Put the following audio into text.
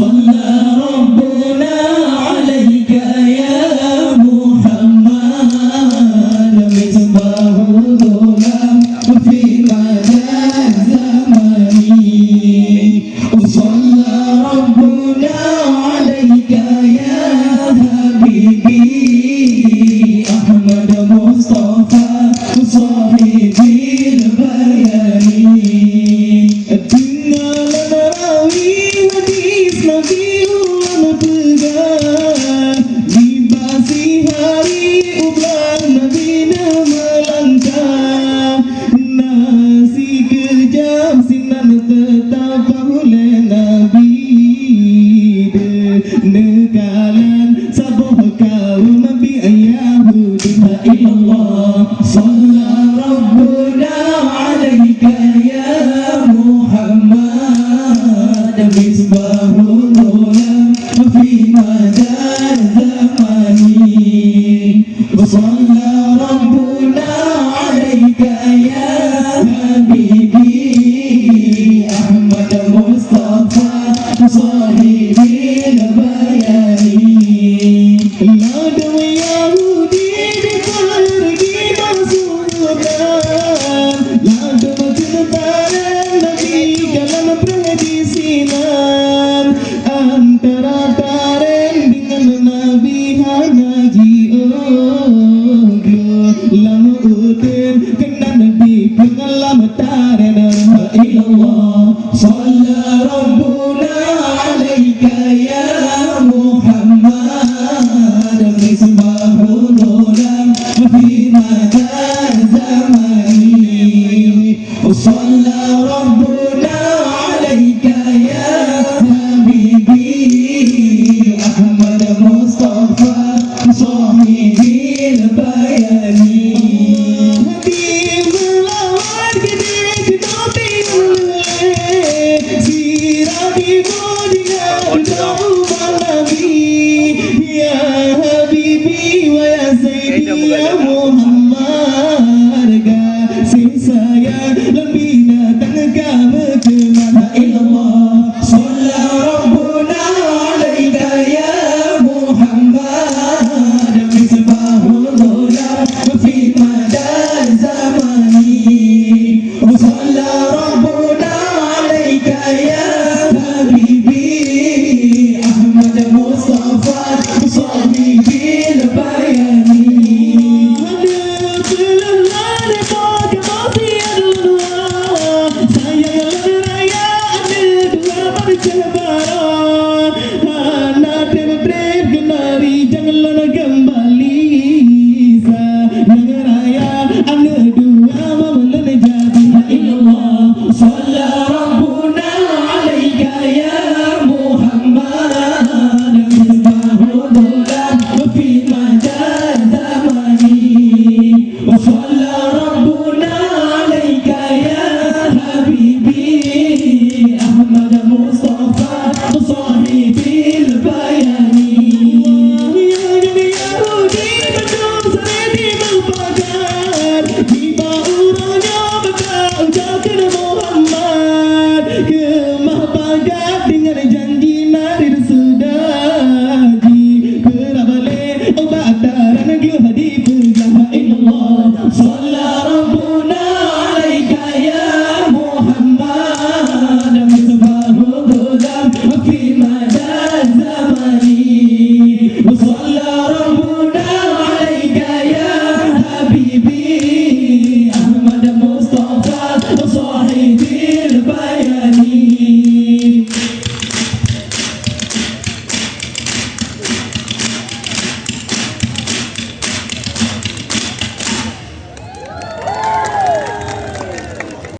صلى ربنا عليك يا محمد مصباح الظلام في مدى الزمان صلى ربنا عليك يا حبيبي أحمد مصطفى صاحب البيان الدنيا لنا راوي حديث نبي ونبغى libasi hari ulang Nabi melangkah nasi kejam sinan tetap oleh Nabi nekalan sabuh kaum Nabi ayahudiha illallah Salla Rabbuna alaika ya Muhammad misbahul ulam fi madar zamani Salla Rabbuna alaika ya habibi Ahmad Mustafa sahibil bayani Lada Yahudi pergi masukkan Lada tentara Nabi dalam predisinan Antara taren dengan Nabi hanya jioglo Lama utin kena Nabi pengalam taren ilallah Salla Rabbuna alaika ya Muhammad misbahul ulam fi madar zamani Salla Rabbuna alaika ya habibi Ahmad Mustafa sahibil bayani Habib lawat gede kenopi sirah